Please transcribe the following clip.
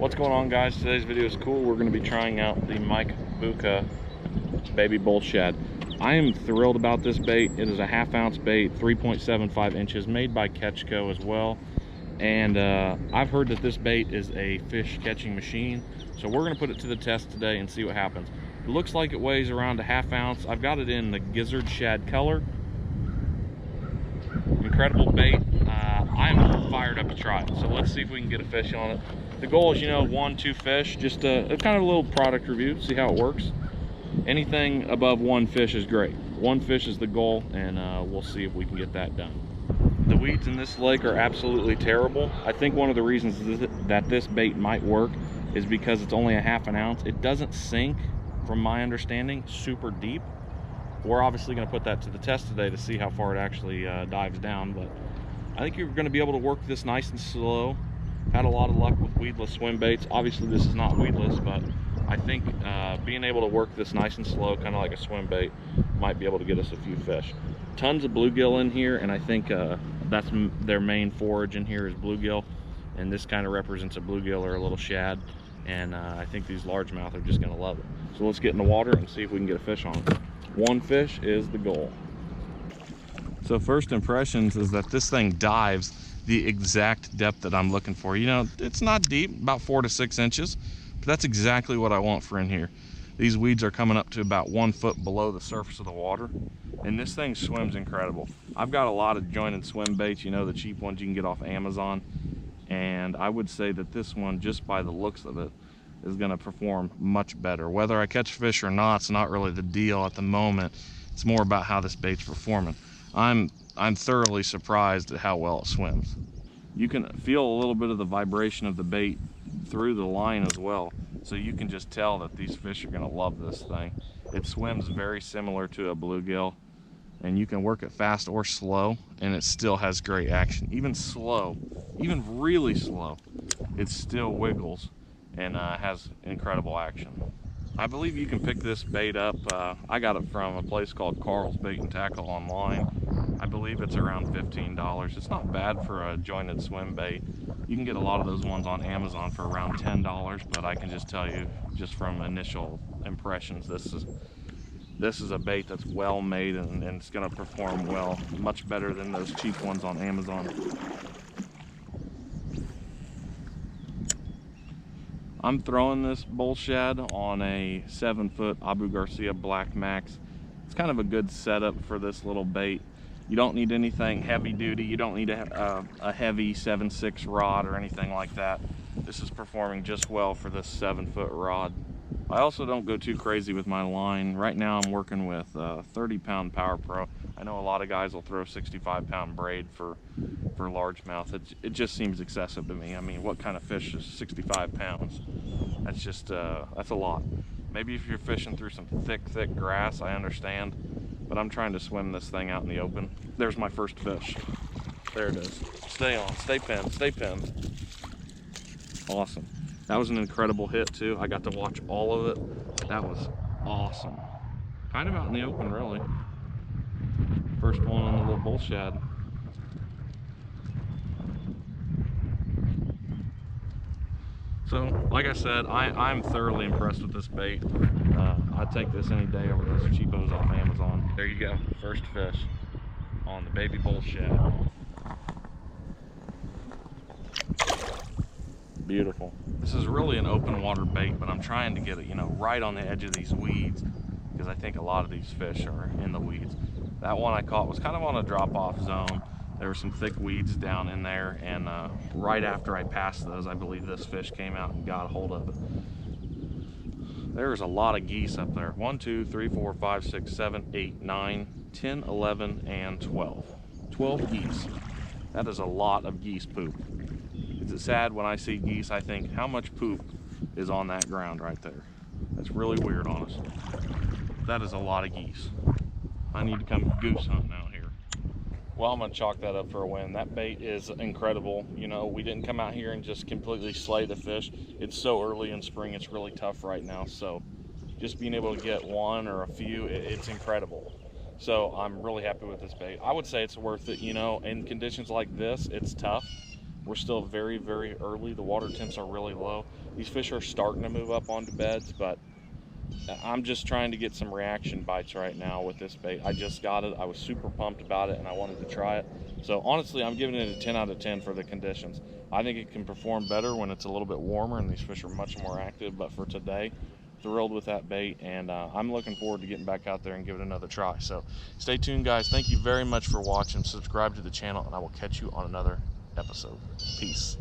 What's going on, guys? Today's video is cool. We're going to be trying out the Bucca baby bull shad. I am thrilled about this bait. It is a 1/2 ounce bait, 3.75 inches, made by Catchco as well. And I've heard that this bait is a fish catching machine, so we're going to put it to the test today and see what happens. It looks like it weighs around a 1/2 ounce. I've got it in the gizzard shad color. Incredible bait. I'm fired up to try it, so let's see if we can get a fish on it. The goal is, 1-2 fish, just a kind of a little product review, see how it works. Anything above 1 fish is great. 1 fish is the goal, and we'll see if we can get that done. The weeds in this lake are absolutely terrible. I think one of the reasons that this bait might work is because it's only a 1/2 ounce. It doesn't sink, from my understanding, super deep. We're obviously going to put that to the test today to see how far it actually dives down, but I think you're going to be able to work this nice and slow. Had a lot of luck with weedless swim baits. Obviously this is not weedless, but I think being able to work this nice and slow, kind of like a swim bait, might be able to get us a few fish. Tons of bluegill in here, and I think that's their main forage in here is bluegill, and this kind of represents a bluegill or a little shad, and I think these largemouth are just going to love it. So let's get in the water and see if we can get a fish on it. 1 fish is the goal. So first impressions is that this thing dives the exact depth that I'm looking for. It's not deep, about 4 to 6 inches, but that's exactly what I want for in here. These weeds are coming up to about 1 foot below the surface of the water, and this thing swims incredible. I've got a lot of jointed swim baits, the cheap ones you can get off Amazon, and I would say that this one, just by the looks of it, is going to perform much better. Whether I catch fish or not, it's not really the deal at the moment. It's more about how this bait's performing. I'm thoroughly surprised at how well it swims. You can feel a little bit of the vibration of the bait through the line as well, so you can just tell that these fish are going to love this thing. It swims very similar to a bluegill, and you can work it fast or slow, and it still has great action. Even slow, even really slow, it still wiggles and has incredible action. I believe you can pick this bait up. I got it from a place called Carl's Bait and Tackle online. I believe it's around $15. It's not bad for a jointed swim bait. You can get a lot of those ones on Amazon for around $10, but I can just tell you, just from initial impressions, this is a bait that's well made, and it's going to perform well, much better than those cheap ones on Amazon. I'm throwing this bull shad on a 7-foot Abu Garcia Black Max. It's kind of a good setup for this little bait. You don't need anything heavy duty. You don't need a heavy 7/6 rod or anything like that. This is performing just well for this 7-foot rod. I also don't go too crazy with my line. Right now I'm working with 30-pound Power Pro. I know a lot of guys will throw 65-pound braid for largemouth. It just seems excessive to me. I mean, what kind of fish is 65 pounds? That's just, that's a lot. Maybe if you're fishing through some thick grass, I understand, but I'm trying to swim this thing out in the open. There's my first fish. There it is. Stay on, stay pinned, stay pinned. Awesome. That was an incredible hit too. I got to watch all of it. That was awesome. Kind of out in the open, really. First one on the little bull shad. So, like I said, I'm thoroughly impressed with this bait. I'd take this any day over those cheapos off Amazon. There you go, first fish on the baby bull shad. Beautiful. This is really an open water bait, but I'm trying to get it, right on the edge of these weeds, because I think a lot of these fish are in the weeds. That one I caught was kind of on a drop-off zone. There were some thick weeds down in there, and right after I passed those, I believe this fish came out and got a hold of it. There's a lot of geese up there. 1, 2, 3, 4, 5, 6, 7, 8, 9, 10, 11, and 12. 12 geese. That is a lot of geese poop. Is it sad when I see geese, I think, how much poop is on that ground right there? That's really weird, honestly. That is a lot of geese. I need to come goose hunting out here. Well, I'm going to chalk that up for a win. That bait is incredible. We didn't come out here and just completely slay the fish. It's so early in spring, it's really tough right now. So just being able to get one or a few, it's incredible. So I'm really happy with this bait. I would say it's worth it, in conditions like this, it's tough. We're still very, very early. The water temps are really low. These fish are starting to move up onto beds, but I'm just trying to get some reaction bites right now with this bait. I just got it. I was super pumped about it and I wanted to try it. So honestly, I'm giving it a 10 out of 10 for the conditions. I think it can perform better when it's a little bit warmer and these fish are much more active. But for today, thrilled with that bait, and I'm looking forward to getting back out there and give it another try. So stay tuned, guys. Thank you very much for watching. Subscribe to the channel, and I will catch you on another episode. Peace.